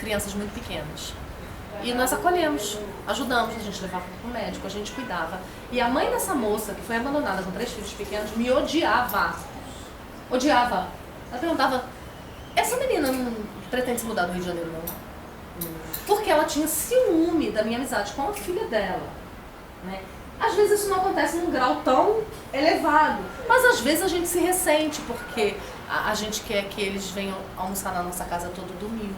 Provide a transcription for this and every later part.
crianças muito pequenas. E nós acolhemos, ajudamos, a gente levava para o médico, a gente cuidava. E a mãe dessa moça, que foi abandonada com 3 filhos pequenos, me odiava. Odiava. Ela perguntava, essa menina não pretende se mudar do Rio de Janeiro, não? Porque ela tinha ciúme da minha amizade com a filha dela, né? Às vezes isso não acontece num grau tão elevado, mas às vezes a gente se ressente porque a gente quer que eles venham almoçar na nossa casa todo domingo.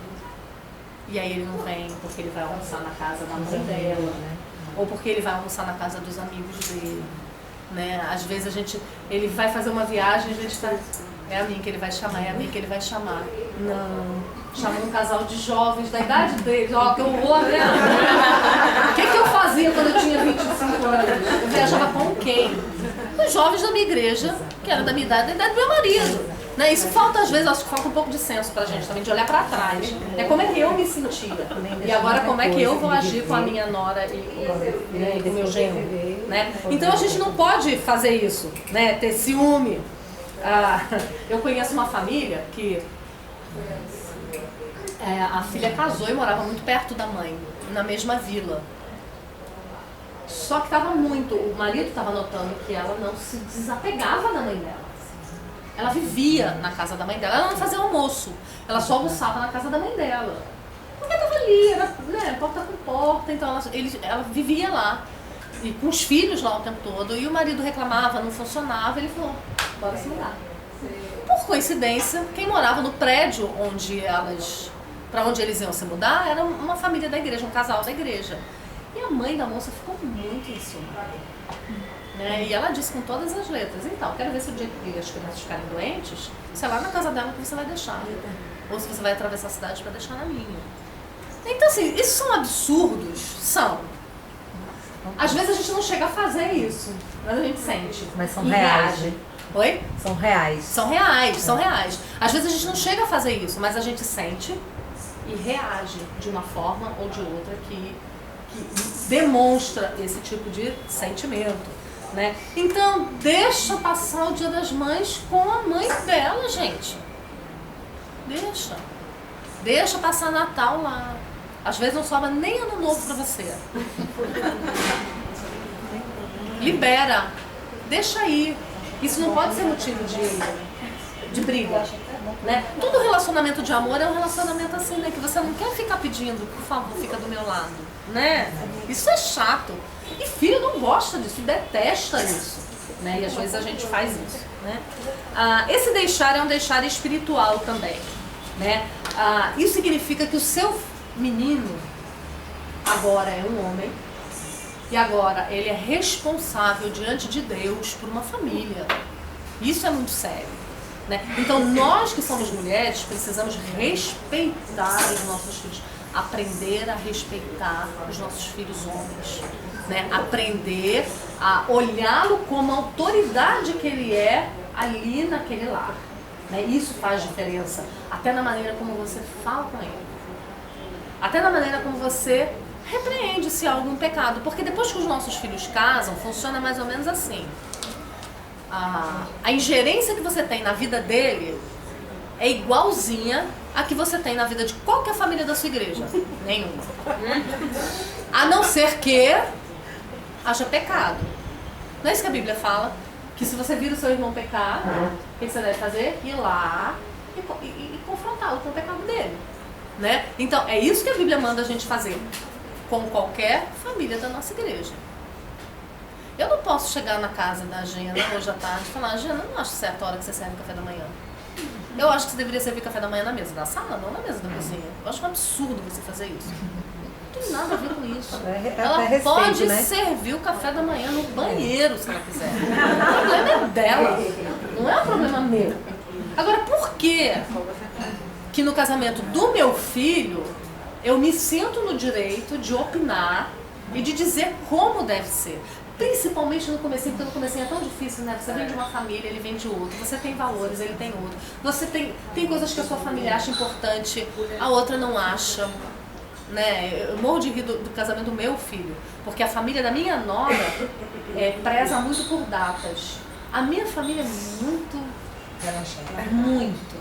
E aí ele não vem porque ele vai almoçar na casa da mãe dela, né? Ou porque ele vai almoçar na casa dos amigos dele, né? Às vezes ele vai fazer uma viagem e a gente tá... É a mim que ele vai chamar, é a mim que ele vai chamar. Não. Chamou um casal de jovens da idade deles. Ó, que horror, né? O que eu fazia quando eu tinha 25 anos? Eu viajava com quem? Os jovens da minha igreja, que era da minha idade, da idade do meu marido. Né? Isso falta, às vezes, acho que falta um pouco de senso pra gente também, de olhar pra trás. É como é que eu me sentia. E agora como é que eu vou agir com a minha nora e com o meu genro. Né? Então a gente não pode fazer isso, né? Ter ciúme. Eu conheço uma família que a filha casou e morava muito perto da mãe, na mesma vila. Só que o marido estava notando que ela não se desapegava da mãe dela. Ela vivia na casa da mãe dela, ela não fazia almoço, ela só almoçava na casa da mãe dela. Porque estava ali, era, né, porta com porta, então ela vivia lá. E com os filhos lá o tempo todo, e o marido reclamava, não funcionava, ele falou, bora se mudar. Por coincidência, quem morava no prédio para onde eles iam se mudar, era uma família da igreja, um casal da igreja. E a mãe da moça ficou muito em cima. Né? E ela disse com todas as letras, então, quero ver se o dia que as crianças ficarem doentes, se é lá na casa dela que você vai deixar. Ou se você vai atravessar a cidade para deixar na minha. Então, assim, isso são absurdos? São. Às vezes a gente não chega a fazer isso, mas a gente sente. Mas são reais. Oi? São reais. São reais, são reais. Às vezes a gente não chega a fazer isso, mas a gente sente e reage de uma forma ou de outra que demonstra esse tipo de sentimento, né? Então, deixa passar o Dia das Mães com a mãe dela, gente. Deixa passar Natal lá. Às vezes não sobra nem Ano Novo pra você. Libera. Deixa aí. Isso não pode ser motivo de briga. Né? Todo relacionamento de amor é um relacionamento assim, né? Que você não quer ficar pedindo, por favor, fica do meu lado. Né? Isso é chato. E filho não gosta disso, detesta isso. Né? E às vezes a gente faz isso. Né? Esse deixar é um deixar espiritual também. Né? Isso significa que o seu menino agora é um homem e agora ele é responsável diante de Deus por uma família. Isso é muito sério, né? Então nós que somos mulheres precisamos respeitar os nossos filhos, aprender a respeitar os nossos filhos homens, né? Aprender a olhá-lo como a autoridade que ele é ali naquele lar, né? Isso faz diferença até na maneira como você fala com ele. Até na maneira como você repreende se há algum pecado. Porque depois que os nossos filhos casam, funciona mais ou menos assim. A ingerência que você tem na vida dele é igualzinha a que você tem na vida de qualquer família da sua igreja. Nenhuma. A não ser que haja pecado. Não é isso que a Bíblia fala? Que se você vir o seu irmão pecar, o que você deve fazer? Ir lá e confrontá-lo com o pecado dele. Né? Então, é isso que a Bíblia manda a gente fazer com qualquer família da nossa igreja. Eu não posso chegar na casa da Gena hoje à tarde e falar, Gena, eu não acho certa a hora que você serve o café da manhã. Eu acho que você deveria servir café da manhã na mesa da sala, não na mesa da cozinha. Eu acho um absurdo você fazer isso. Não tem nada a ver com isso. Ela respeito, pode, né? servir o café da manhã no banheiro, se ela quiser. O problema é dela, não é um problema meu. Agora, por quê que no casamento do meu filho eu me sinto no direito de opinar e de dizer como deve ser? Principalmente no comecinho, porque no comecinho é tão difícil, né? Você vem de uma família, ele vem de outra. Você tem valores, ele tem outro. Você tem coisas que a sua família acha importante, a outra não acha. Né? Eu morro de rir do casamento do meu filho, porque a família da minha nora preza muito por datas. A minha família é muito.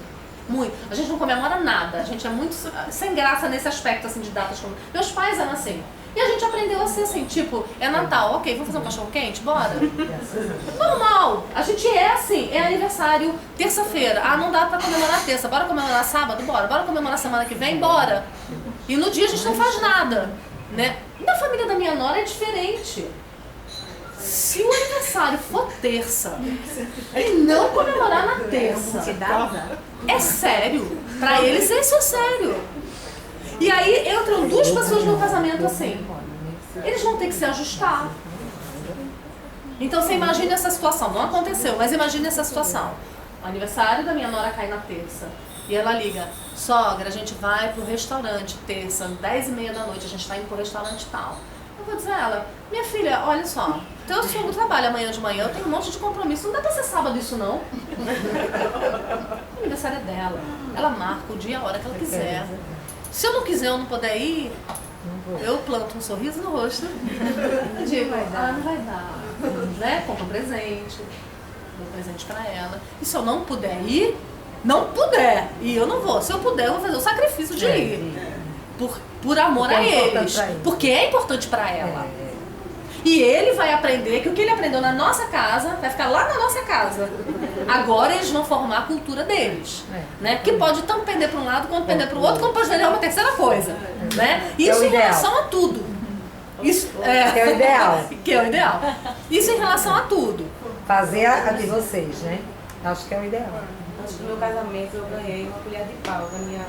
Muito. A gente não comemora nada. A gente é muito sem graça nesse aspecto, assim, de datas. Meus pais eram assim. E a gente aprendeu a ser assim, tipo, é Natal, ok, vamos fazer um cachorro quente? Bora. Normal. A gente é assim, é aniversário terça-feira. Ah, não dá pra comemorar terça. Bora comemorar sábado? Bora. Bora comemorar semana que vem? Bora. E no dia a gente não faz nada, né? Na família da minha nora é diferente. Se o aniversário for terça e não comemorar na terça, é sério. Pra eles isso é sério. E aí entram duas pessoas no casamento assim. Eles vão ter que se ajustar. Então você imagina essa situação. Não aconteceu, mas imagine essa situação. O aniversário da minha nora cai na terça. E ela liga, sogra, a gente vai pro restaurante terça, 10h30 da noite, a gente tá indo pro restaurante tal. Eu vou dizer a ela, minha filha, olha só, teu sogro trabalha amanhã de manhã, eu tenho um monte de compromisso, não dá pra ser sábado isso não. O aniversário é dela, ela marca o dia e a hora que ela quiser. Se eu não quiser, eu não puder ir, eu planto um sorriso no rosto e digo, não vai dar, né? Compro um presente, dou um presente pra ela. E se eu não puder ir, e eu não vou. Se eu puder, eu vou fazer o sacrifício de ir. Por amor a eles. Porque é importante pra ela. E ele vai aprender que o que ele aprendeu na nossa casa vai ficar lá na nossa casa. Agora eles vão formar a cultura deles. Né? Que pode tanto pender para um lado quanto pender para o outro, como pode virar uma terceira coisa. Né? Isso em relação a tudo. Isso, que é o ideal. Que é o ideal. Isso em relação a tudo. Fazer a de vocês, né? Acho que é o ideal. Antes do meu casamento eu ganhei uma colher de pau da minha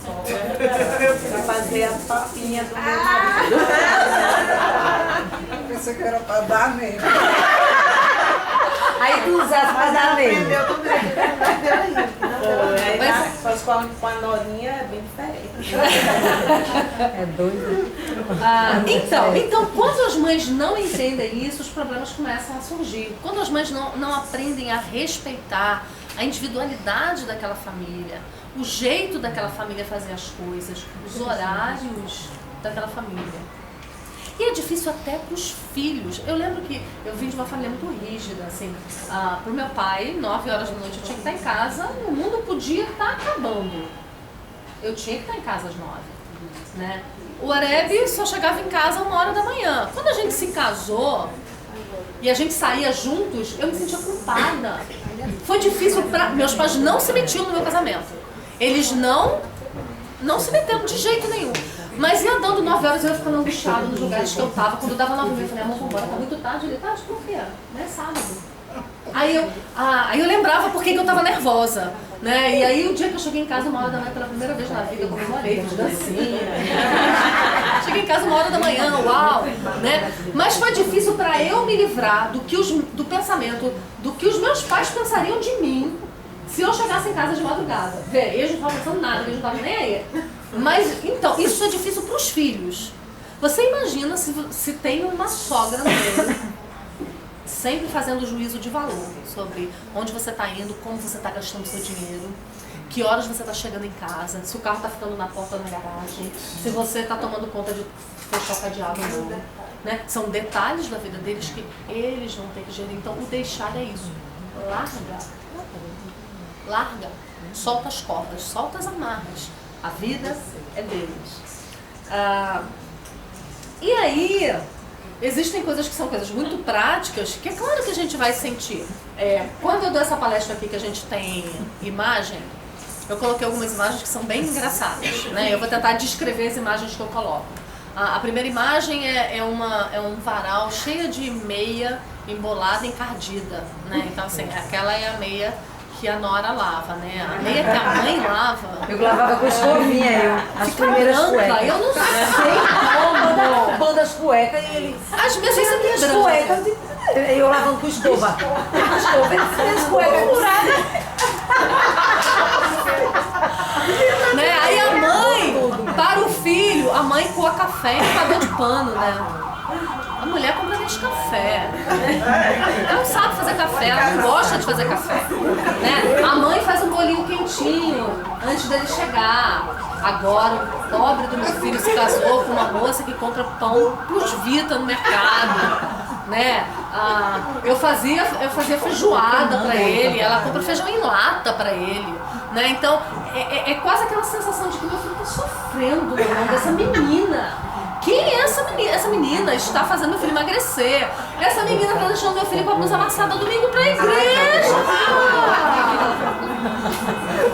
sogra pra fazer a papinha do meu marido. Pensei que era pra dar mesmo. Aí tu usasse pra dar mesmo. Aprendeu tudo isso, não aprendeu ainda. Mas com a norinha é bem diferente. É doido. Então, quando as mães não entendem isso, os problemas começam a surgir. Quando as mães não aprendem a respeitar a individualidade daquela família, o jeito daquela família fazer as coisas, os horários daquela família. E é difícil até para os filhos. Eu lembro que eu vim de uma família muito rígida, assim. Para o meu pai, 9 horas da noite eu tinha que estar em casa, o mundo podia estar acabando. Eu tinha que estar em casa às 9, né? O Areb só chegava em casa 1h da manhã. Quando a gente se casou e a gente saía juntos, eu me sentia culpada. Foi difícil para... Meus pais não se metiam no meu casamento. Eles não se meteram de jeito nenhum. Mas ia dando 9 horas, eu ia ficando angustiada nos lugares que eu tava. Quando dava 9h30, eu falei, amor, vambora, tá muito tarde. Ele, tarde por quê? Não é sábado. Aí eu lembrava por que eu tava nervosa, né? E aí o dia que eu cheguei em casa 1h da manhã, pela primeira vez na vida, eu comemorei, fiz dancinha. Cheguei em casa 1h da manhã, uau, né? Mas foi difícil pra eu me livrar do pensamento, do que os meus pais pensariam de mim se eu chegasse em casa de madrugada. Vê, eles não estavam pensando nada, eles não estavam nem aí. Mas, então, isso é difícil pros filhos. Você imagina se tem uma sogra no meio, sempre fazendo juízo de valor sobre onde você está indo, como você está gastando seu dinheiro, que horas você está chegando em casa, se o carro está ficando na porta ou na garagem, se você está tomando conta de fechar o cadeado ou não. Né? São detalhes da vida deles que eles vão ter que gerir. Então, o deixar é isso. Larga. Solta as cordas, solta as amarras. A vida é deles. E aí... Existem coisas que são coisas muito práticas, que é claro que a gente vai sentir. Quando eu dou essa palestra aqui que a gente tem imagem, eu coloquei algumas imagens que são bem engraçadas, né? Eu vou tentar descrever as imagens que eu coloco. A primeira imagem é um varal cheio de meia embolada, encardida, né? Então assim, aquela é a meia que a nora lava, né? A meia que a mãe lava. Eu lavava com escovinha, as primeiras cuecas. Eu não sei como. Bando as cuecas e ele... Às vezes você As cuecas, eu lavando com escova. As cuecas furadas. Né? Aí a mãe, para o filho, a mãe coa café em enxugador de pano, né? A mulher compra café. Ela não sabe fazer café, ela não gosta de fazer café. Né? A mãe faz um bolinho quentinho antes dele chegar. Agora, o pobre do meu filho se casou com uma moça que compra pão plus vita no mercado. Né? Eu fazia feijoada pra ele, ela compra feijão em lata pra ele. Né? Então, é quase aquela sensação de que meu filho está sofrendo na mão dessa menina. Quem é essa menina? Essa menina está fazendo meu filho emagrecer. Essa menina está deixando meu filho com a blusa amassada domingo pra igreja.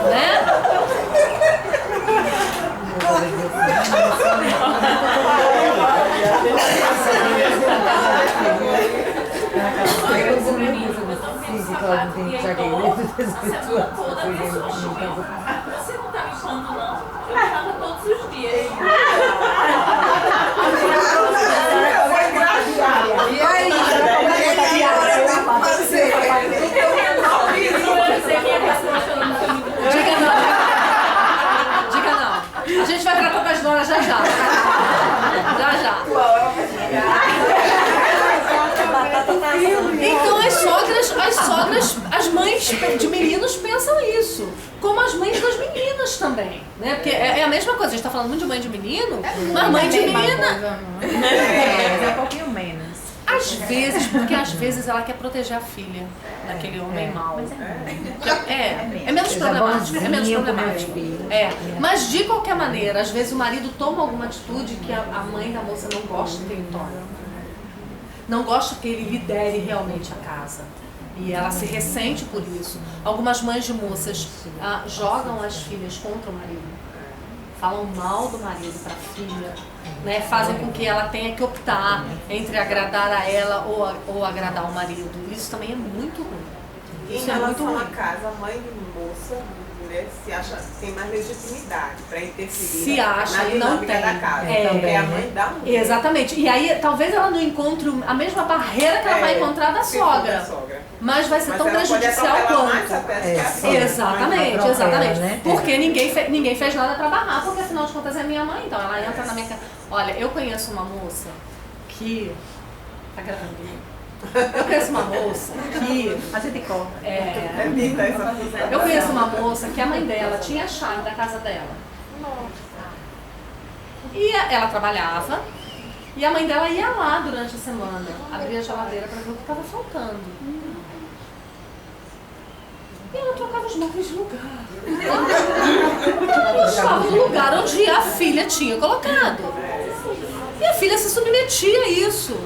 Né? Você não tá me chamando, não? Eu chamo todos os dias. E aí? Diga não. Diga não. A gente vai tratar das donas já já. Já já. Então as mães de meninos pensam isso, como as mães das meninas também, né? Porque é a mesma coisa, a gente tá falando muito de mãe de menino, mas mãe de menina... É um pouquinho menos. Às vezes, porque às vezes ela quer proteger a filha daquele homem mau. É menos problemático, é menos problemático. Mas de qualquer maneira, às vezes o marido toma alguma atitude que a mãe da moça não gosta que ele tome. Não gosta que ele lidere realmente a casa. E ela se ressente por isso. Algumas mães de moças jogam as filhas contra o marido. Falam mal do marido para a filha. Né? Fazem com que ela tenha que optar entre agradar a ela ou agradar o marido. Isso também é muito ruim. Isso em relação à casa, a mãe de moça, mulher, se acha tem mais legitimidade para interferir se acha, na dinâmica não tem. da casa. É a mãe da mulher. Exatamente. E aí talvez ela não encontre a mesma barreira que ela vai encontrar da sogra. Mas vai ser tão prejudicial quanto. Exatamente, exatamente. Né? Porque ninguém fez nada para barrar, porque afinal de contas é minha mãe, então ela entra na minha casa. Olha, eu conheço uma moça que tá gravando. Eu conheço uma moça que... A gente corta. Eu conheço uma moça que a mãe dela tinha a chave da casa dela. E ela trabalhava e a mãe dela ia lá durante a semana, abria a geladeira para ver o que estava faltando. E ela trocava os móveis de lugar. Ela deixava no lugar onde a filha tinha colocado. E a filha se submetia a isso.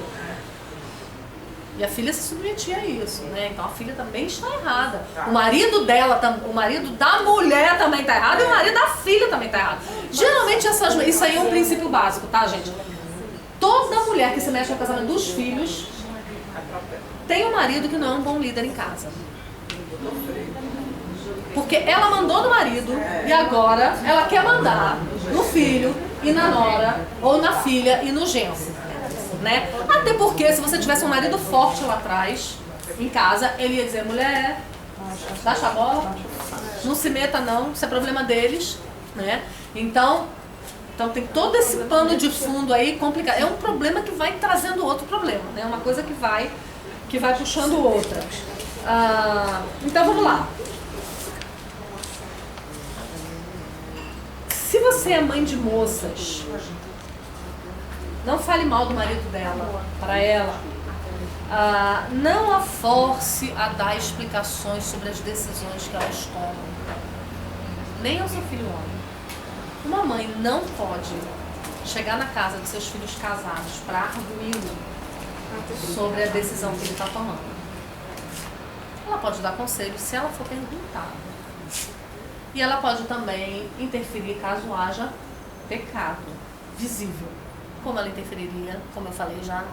Né? Então a filha também está errada. O marido da mulher também está errado e o marido da filha também está errado. Geralmente isso aí é um princípio básico, tá, gente? Toda mulher que se mexe no casamento dos filhos tem um marido que não é um bom líder em casa. Porque ela mandou no marido e agora ela quer mandar no filho e na nora, ou na filha e no genro. Né? Até porque se você tivesse um marido forte lá atrás, em casa, ele ia dizer, mulher, baixa a bola, não se meta não, isso é problema deles. Né? Então tem todo esse pano de fundo aí complicado. É um problema que vai trazendo outro problema, né? Uma coisa que vai puxando outra. Então vamos lá. Se você é mãe de moças, não fale mal do marido dela, para ela. Não a force a dar explicações sobre as decisões que elas tomam. Nem ao seu filho homem. Uma mãe não pode chegar na casa de seus filhos casados para arguir sobre a decisão que ele está tomando. Ela pode dar conselho se ela for perguntada. E ela pode também interferir caso haja pecado visível. Como ela interferiria, como eu falei já,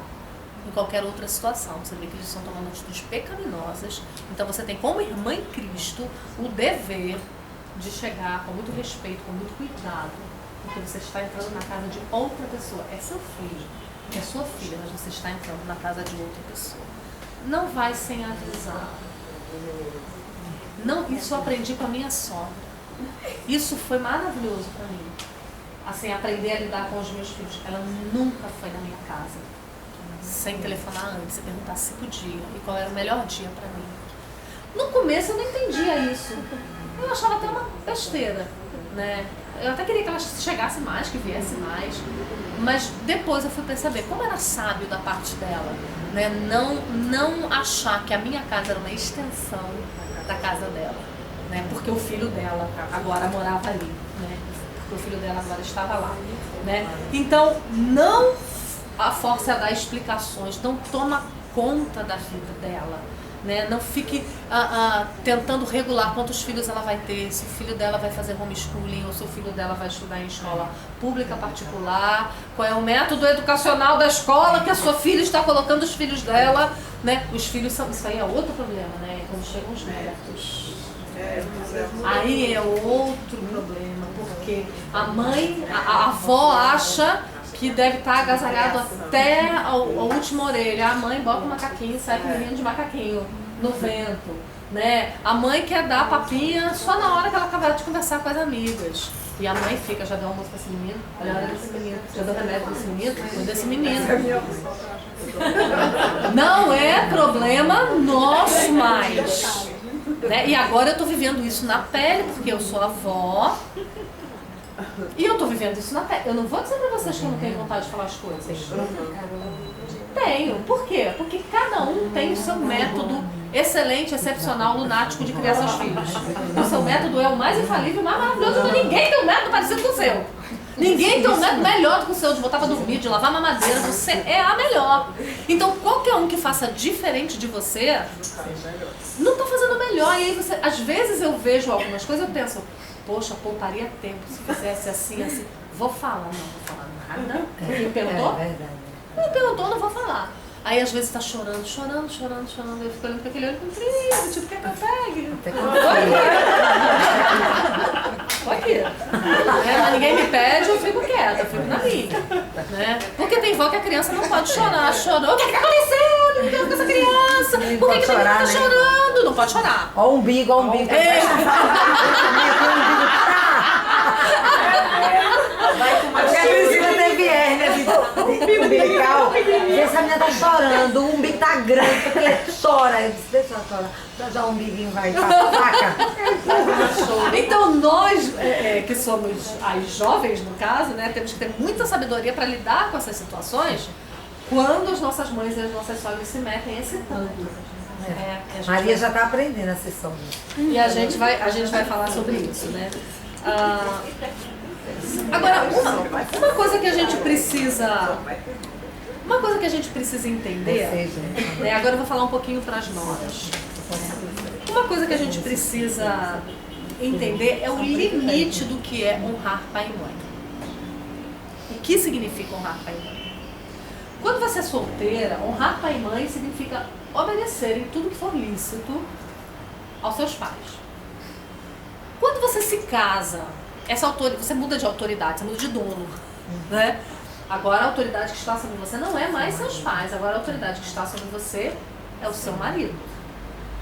em qualquer outra situação. Você vê que eles estão tomando atitudes pecaminosas. Então você tem como irmã em Cristo o dever de chegar com muito respeito, com muito cuidado, porque você está entrando na casa de outra pessoa. É seu filho, é sua filha, mas você está entrando na casa de outra pessoa. Não vai sem avisar. Não, isso eu aprendi com a minha sogra. Isso foi maravilhoso para mim. Assim, aprender a lidar com os meus filhos. Ela nunca foi na minha casa sem telefonar antes e perguntar se podia e qual era o melhor dia para mim. No começo eu não entendia isso. Eu achava até uma besteira, né? Eu até queria que ela chegasse mais, que viesse mais. Mas depois eu fui perceber como era sábio da parte dela, né? Não achar que a minha casa era uma extensão da casa dela. né? Porque o filho dela agora morava ali, né? Porque o filho dela agora estava lá, né? Então, não a força a dar explicações, não toma conta da vida dela, né? Não fique tentando regular quantos filhos ela vai ter, se o filho dela vai fazer homeschooling ou se o filho dela vai estudar em escola pública, particular, qual é o método educacional da escola que a sua filha está colocando os filhos dela, né? Os filhos são, isso aí é outro problema, né? Quando chegam os netos. Aí é outro problema, porque a mãe, a avó acha que deve estar agasalhado até a última orelha. A mãe bota o macaquinho e sai com o menino de macaquinho no vento, né? A mãe quer dar papinha só na hora que ela acabar de conversar com as amigas. E a mãe fica, já deu almoço pra esse menino, olha a hora desse menino, já deu remédio pra esse menino, cuida desse menino. Não é problema nosso mais. Né? E agora eu tô vivendo isso na pele, porque eu sou avó. E eu tô vivendo isso na pele. Eu não vou dizer pra vocês que eu não tenho vontade de falar as coisas. Tenho. Por quê? Porque cada um tem o seu método excelente, excepcional, lunático de criar seus filhos. O seu método é o mais infalível, mais maravilhoso. Então ninguém tem um método parecido com o seu. Ninguém tem um método melhor do que o seu de botar pra dormir, de lavar mamadeira. Você é a melhor. Então qualquer um que faça diferente de você não tá fazendo melhor. E aí você, às vezes eu vejo algumas coisas e eu penso, poxa, pouparia tempo se fizesse assim, assim. Vou falar, não vou falar nada. Me perguntou? Me perguntou, não vou falar. Aí às vezes tá chorando. Eu fico olhando pra aquele olho com triste, tipo, quer que eu pegue? Aqui. Mas ninguém me pede, eu fico quieta, eu fico na minha. Né? Porque tem vó que a criança não pode chorar. Chorou, o que aconteceu? Não deu com essa criança? Por que tem que tá chorando? Não pode chorar. Ó o umbigo, ó o umbigo. Porque a Priscila teve hérnia de umbilical. E essa menina tá chorando, o umbigo tá grande, porque chora. Eu disse, deixa ela chorar. Já o umbiguinho vai pra faca. Então nós, que somos as jovens no caso, né, temos que ter muita sabedoria para lidar com essas situações quando as nossas mães e as nossas sogras se metem excitando. Maria já tá aprendendo a ser sogra. E a gente vai falar sobre isso, né? Agora, uma coisa que a gente precisa entender, né? Agora eu vou falar um pouquinho para as noras. Uma coisa que a gente precisa entender é o limite do que é honrar pai e mãe. O que significa honrar pai e mãe? Quando você é solteira, honrar pai e mãe significa obedecer em tudo que for lícito aos seus pais. Quando você se casa, você muda de autoridade, você muda de dono, né? Agora a autoridade que está sobre você não é mais seus pais, agora a autoridade que está sobre você é o seu marido.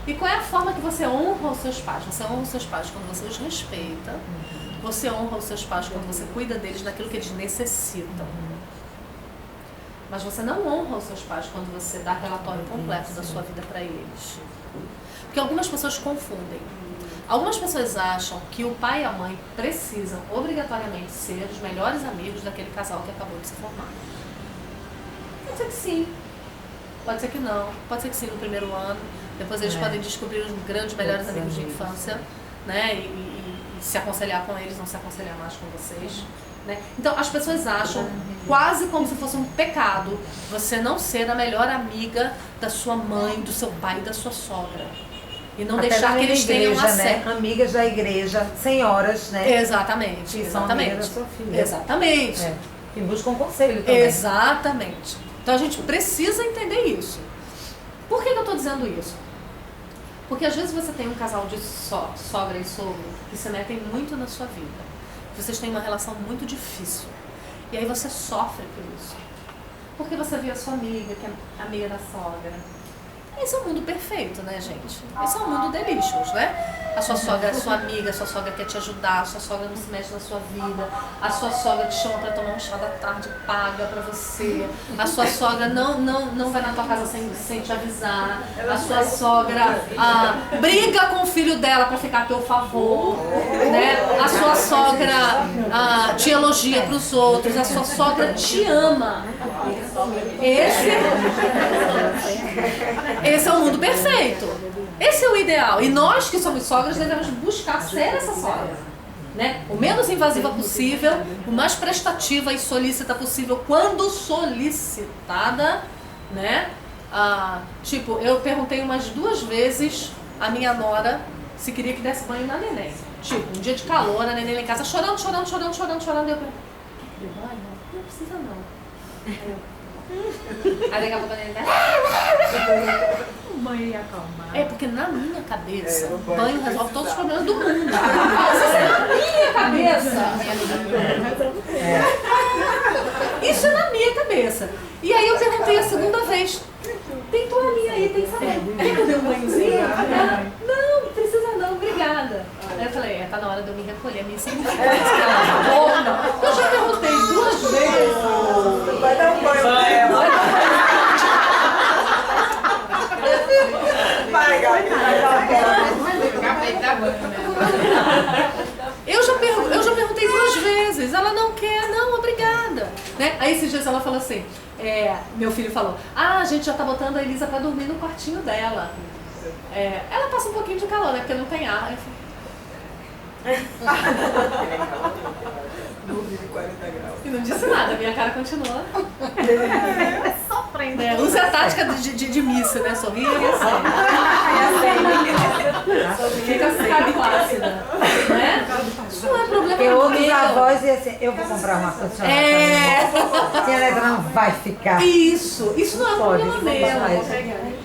E qual é a forma que você honra os seus pais? Você honra os seus pais quando você os respeita, você honra os seus pais quando você cuida deles daquilo que eles necessitam. Mas você não honra os seus pais quando você dá relatório completo da sua vida para eles. Porque algumas pessoas confundem. Algumas pessoas acham que o pai e a mãe precisam obrigatoriamente ser os melhores amigos daquele casal que acabou de se formar. Pode ser que sim, pode ser que não, pode ser que sim no primeiro ano, depois eles podem descobrir os grandes melhores amigos de infância, né? E se aconselhar com eles, não se aconselhar mais com vocês. Né? Então as pessoas acham quase como se fosse um pecado você não ser a melhor amiga da sua mãe, do seu pai e da sua sogra. E não deixar que eles tenham acesso. Né? Amigas da igreja, senhoras, né? Exatamente, que são amigas da sua filha. Exatamente. E buscam conselho também. Exatamente. Então a gente precisa entender isso. Por que eu estou dizendo isso? Porque às vezes você tem um casal de sogra e sogro que se metem muito na sua vida. Vocês têm uma relação muito difícil. E aí você sofre por isso. Porque você vê a sua amiga, que é amiga da sogra. Esse é um mundo perfeito, né, gente? Esse é um mundo delicious, né? A sua sogra é sua amiga, a sua sogra quer te ajudar, a sua sogra não se mexe na sua vida, a sua sogra te chama pra tomar um chá da tarde, paga pra você, a sua sogra não vai na tua casa sem te avisar, a sua sogra briga com o filho dela pra ficar a teu favor, né? A sua sogra te elogia pros outros, a sua sogra te ama. Esse é o mundo perfeito. Esse é o ideal. E nós que somos sogras devemos buscar ser essa sogra. Né? O menos invasiva possível, o mais prestativa e solícita possível quando solicitada, né? Tipo, eu perguntei umas 2 vezes a minha nora se queria que desse banho na neném. Tipo, um dia de calor, a neném lá em casa chorando. Eu perguntei, quer banho? Não precisa não. Aí daqui a pouco a neném Mãe ia acalmar. É porque na minha cabeça, banho resolve todos os problemas do mundo. Na minha cabeça. Isso é na minha cabeça. E aí eu perguntei a segunda vez, tem toalhinha aí, tem sabão. Quer que eu dê um banhozinho? Ela, não, não precisa não, obrigada. Aí eu falei, tá na hora de eu me recolher, me segunda. Eu já perguntei 2 vezes. Vai dar um banho nela. Vai, Gabi, vai dar um banho. Eu já perguntei 2 vezes, ela não quer, não, obrigada. Né? Aí esses dias ela falou assim, meu filho falou, a gente já tá botando a Elisa pra dormir no quartinho dela. Ela passa um pouquinho de calor, né? Porque não tem ar. E não disse nada, minha cara continua. Sofrendo. Usa a tática de missa, né? Sorrir e assim. Fica assim, plácida. Né? Isso não é problema. Porque outros avós iam assim, eu vou comprar uma condicionada. Se ela não vai ficar. Isso não é Pode, problema meu.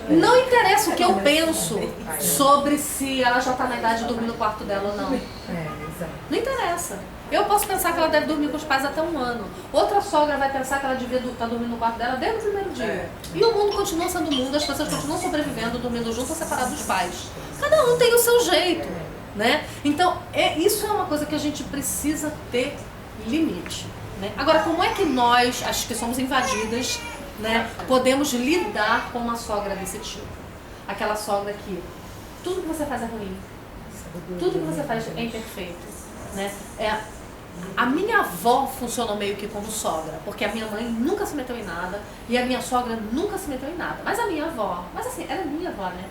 Não interessa o que eu penso sobre se ela já está na idade de dormir no quarto dela ou não. Exato. Não interessa. Eu posso pensar que ela deve dormir com os pais até 1 ano. Outra sogra vai pensar que ela devia estar dormindo no quarto dela desde o primeiro dia. E o mundo continua sendo mundo, as pessoas continuam sobrevivendo, dormindo juntas ou separadas dos pais. Cada um tem o seu jeito, né? Então, isso é uma coisa que a gente precisa ter limite. Né? Agora, como é que nós, as que somos invadidas, né, podemos lidar com uma sogra desse tipo? Aquela sogra que tudo que você faz é ruim, tudo que você faz é imperfeito. Né? A minha avó funcionou meio que como sogra, porque a minha mãe nunca se meteu em nada e a minha sogra nunca se meteu em nada. Mas a minha avó, mas assim, era minha avó, né?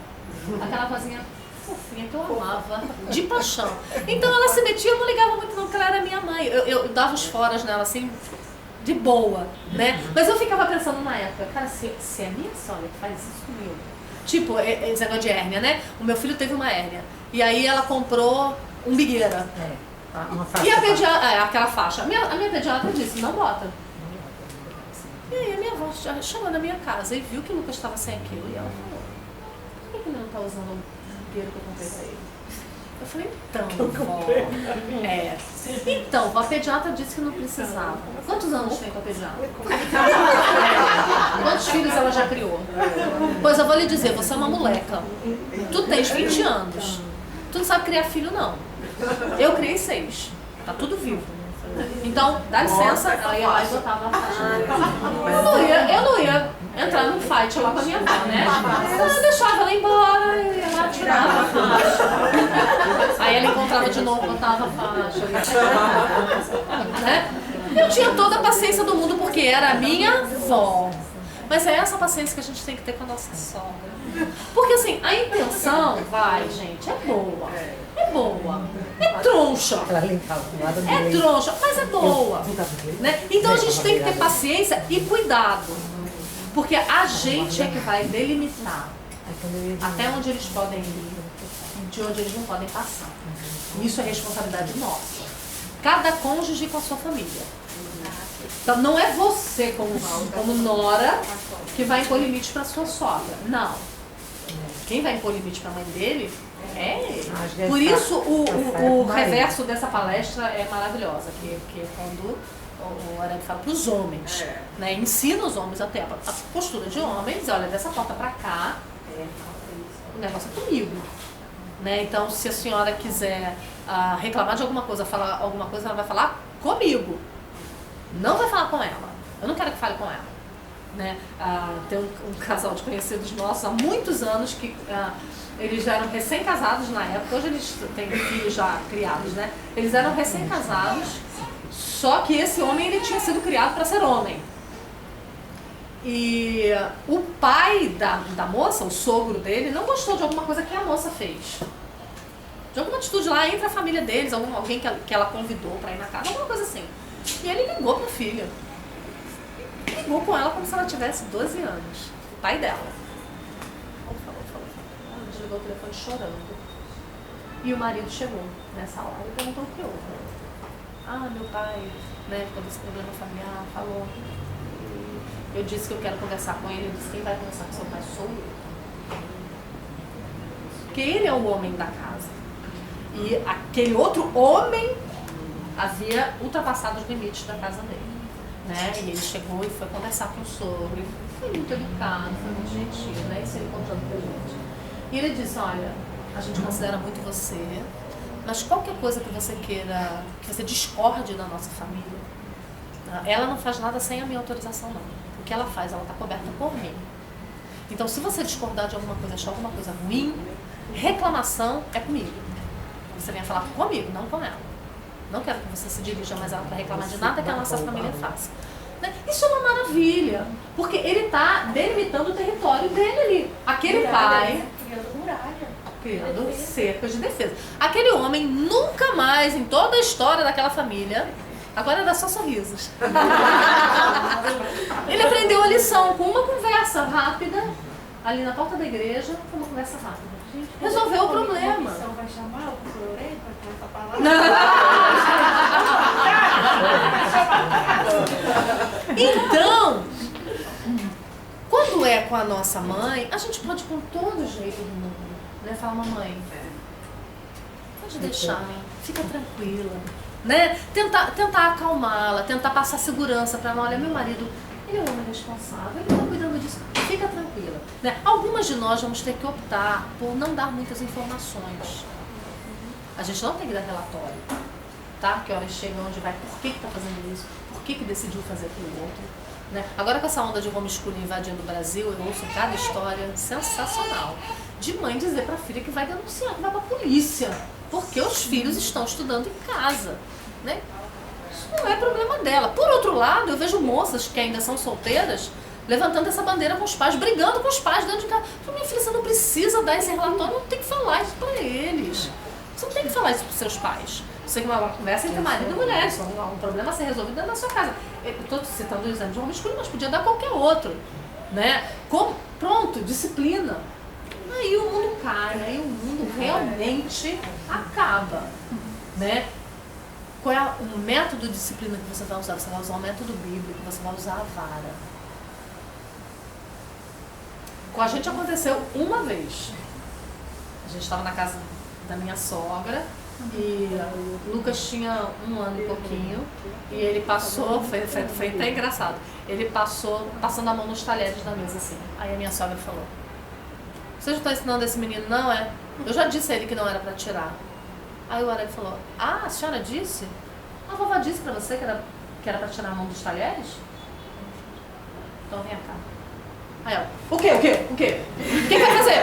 Aquela vozinha fofinha que eu amava, de paixão. Então ela se metia, eu não ligava muito não, porque ela era minha mãe. Eu dava os foras nela, assim, de boa, né? Mas eu ficava pensando na época, cara, se é minha sogra que faz isso comigo. Tipo, esse negócio de hérnia, né? O meu filho teve uma hérnia. E aí ela comprou umbigueira. Uma faixa. E a pediatra, aquela faixa. A minha pediatra disse, não bota. E aí a minha avó chegou na minha casa e viu que o Lucas estava sem aquilo. E ela falou, por que ele não está usando o umbigueiro que eu comprei pra ele? Eu falei, então, vó, a pediatra disse que não precisava. Quantos anos tem tua pediatra? Quantos filhos ela já criou? Pois eu vou lhe dizer, você é uma moleca. Tu tens 20 anos. Tu não sabe criar filho, não. Eu criei 6. Tá tudo vivo. Então, dá licença, ela ia lá e botava a faixa. Eu não ia entrar num fight lá com a minha avó, né? Eu deixava ela embora e ela tirava a faixa. Aí ela encontrava de novo, botava a faixa. Né? Eu tinha toda a paciência do mundo porque era a minha avó. Mas é essa paciência que a gente tem que ter com a nossa sogra. Porque assim, a intenção, gente, é boa. É boa. É troncha. É troncha, mas é boa. Né? Então a gente tem que ter paciência e cuidado. Porque a gente é que vai delimitar até onde eles podem ir e de onde eles não podem passar. Isso é responsabilidade nossa. Cada cônjuge com a sua família. Então não é você como nora que vai impor limites para sua sogra. Não. Quem vai impor limite para a mãe dele é ele. Por isso o reverso dessa palestra é maravilhosa, que é quando o Arani fala para os homens, né? Ensina os homens até a postura de homens, olha, dessa porta para cá, o negócio é comigo. Né? Então, se a senhora quiser reclamar de alguma coisa, falar alguma coisa, ela vai falar comigo. Não vai falar com ela. Eu não quero que fale com ela. Né? Tem um casal de conhecidos nossos há muitos anos que eles eram recém-casados na época, hoje eles têm filhos já criados, né? Eles eram recém-casados, só que esse homem ele tinha sido criado para ser homem. E o pai da moça, o sogro dele, não gostou de alguma coisa que a moça fez. De alguma atitude lá entre a família deles, alguém que ela convidou pra ir na casa, alguma coisa assim. E ele ligou pra filha. Ligou com ela como se ela tivesse 12 anos. O pai dela. Falou. Ela desligou o telefone chorando. E o marido chegou nessa hora e perguntou o que houve. Meu pai, né, por esse problema familiar, falou. Eu disse que eu quero conversar com ele. Ele disse: quem vai conversar com seu pai sou eu. Porque ele é o homem da casa. E aquele outro homem havia ultrapassado os limites da casa dele. Né? E ele chegou e foi conversar com o sogro. Foi muito educado, foi muito gentil, né? Isso ele contando pra gente. E ele disse: olha, a gente considera muito você, mas qualquer coisa que você queira, que você discorde da nossa família, ela não faz nada sem a minha autorização, não. O que ela faz, ela está coberta por mim. Então, se você discordar de alguma coisa, achar alguma coisa ruim, reclamação é comigo. Você venha falar comigo, não com ela. Não quero que você se dirija mais a ela para reclamar de nada que a nossa família faça. Né? Isso é uma maravilha, porque ele está delimitando o território dele ali. Aquele pai... criando cercas de defesa. Aquele homem nunca mais, em toda a história daquela família, agora dá só sorrisos. Ele aprendeu a lição com uma conversa rápida, ali na porta da igreja, foi uma conversa rápida. Resolveu o problema. Vai chamar o Florei para essa palavra? Então, quando é com a nossa mãe, a gente pode com todo jeito do mundo, né? Falar: mamãe, pode deixar, fica tranquila, né? Tentar acalmá-la, tentar passar segurança para ela. Olha, meu marido, ele é um homem responsável, ele está cuidando disso, fica tranquila, né? Algumas de nós vamos ter que optar por não dar muitas informações. A gente não tem que dar relatório, tá? Que horas chega, onde vai, por que está fazendo isso, por que decidiu fazer aquilo outro, né? Agora, com essa onda de homeschooling invadindo o Brasil, eu ouço cada história sensacional de mãe dizer para a filha que vai denunciar, que vai para a polícia, porque os filhos estão estudando em casa, né? Isso não é problema dela. Por outro lado, eu vejo moças que ainda são solteiras levantando essa bandeira com os pais, brigando com os pais dentro de casa. Minha filha, você não precisa dar esse relatório, não tem que falar isso para eles. Você não tem que falar isso para os seus pais. Você tem uma conversa entre marido e mulher, isso é um problema a ser resolvido dentro da sua casa. Eu estou citando o exemplo de homeschooling, mas podia dar qualquer outro, né? Pronto, disciplina. Aí o mundo cai, aí o mundo realmente acaba, né? Qual é o método de disciplina que você vai usar? Você vai usar o método bíblico, você vai usar a vara. Com a gente aconteceu uma vez. A gente estava na casa da minha sogra e o Lucas tinha 1 ano e pouquinho e ele passou, foi até engraçado, ele passou passando a mão nos talheres da mesa assim. Aí a minha sogra falou: vocês não estão ensinando esse menino, não é? Eu já disse a ele que não era para tirar. Aí o Arélio falou: a senhora disse? A vovó disse para você que era para tirar a mão dos talheres? Então vem cá. Aí ela: o quê? Quem vai fazer?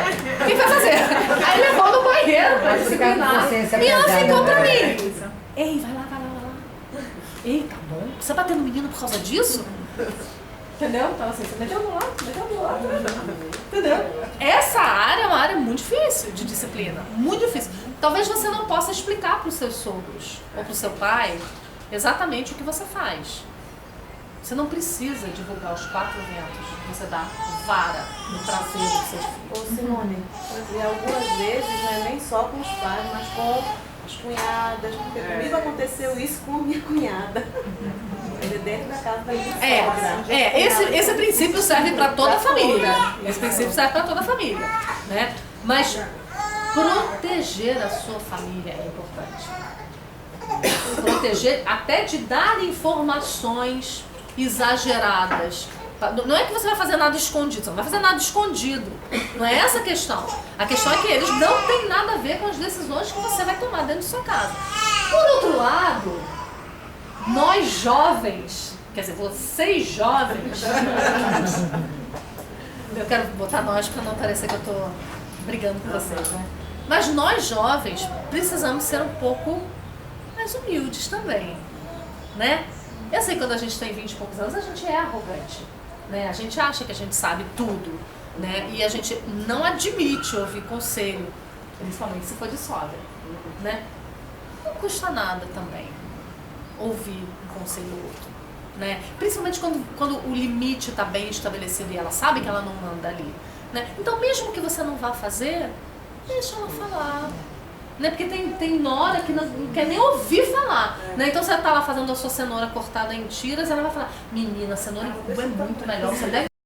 Aí levou no banheiro pra disciplinar. E ela ficou pra mim: ei, vai lá. Ei, tá bom? Você tá tendo menino por causa disso? Entendeu? Então assim, você meteu no lado. Entendeu? Essa área é uma área muito difícil de disciplina, muito difícil. Talvez você não possa explicar para os seus sogros ou para o seu pai exatamente o que você faz. Você não precisa divulgar os 4 ventos. Você dá vara no traseiro dos seus filhos. Ô Simone, e algumas vezes não é nem só com os pais, mas com as cunhadas, porque comigo aconteceu isso com a minha cunhada. Dentro da casa da minha sogra. Esse princípio serve para toda a família. Esse princípio serve para toda a família, né? Mas proteger a sua família é importante. Proteger, até de dar informações exageradas. Não é que você vai fazer nada escondido, você não vai fazer nada escondido. Não é essa a questão. A questão é que eles não têm nada a ver com as decisões que você vai tomar dentro de sua casa. Por outro lado, nós jovens, quer dizer, vocês jovens, eu quero botar nós para não parecer que eu estou brigando com vocês, né? Mas nós jovens precisamos ser um pouco mais humildes também, né? Eu sei que quando a gente tem 20 e poucos anos, a gente é arrogante. né? A gente acha que a gente sabe tudo, né? E a gente não admite ouvir conselho, principalmente se for de sogra, né? Não custa nada também ouvir um conselho ou outro, né? Principalmente quando o limite está bem estabelecido e ela sabe que ela não manda ali, né? Então mesmo que você não vá fazer, deixa ela falar. Né? Porque tem nora que não quer nem ouvir falar. Né? Então você tá lá fazendo a sua cenoura cortada em tiras, ela vai falar, menina, a cenoura em cubo é muito melhor, você deve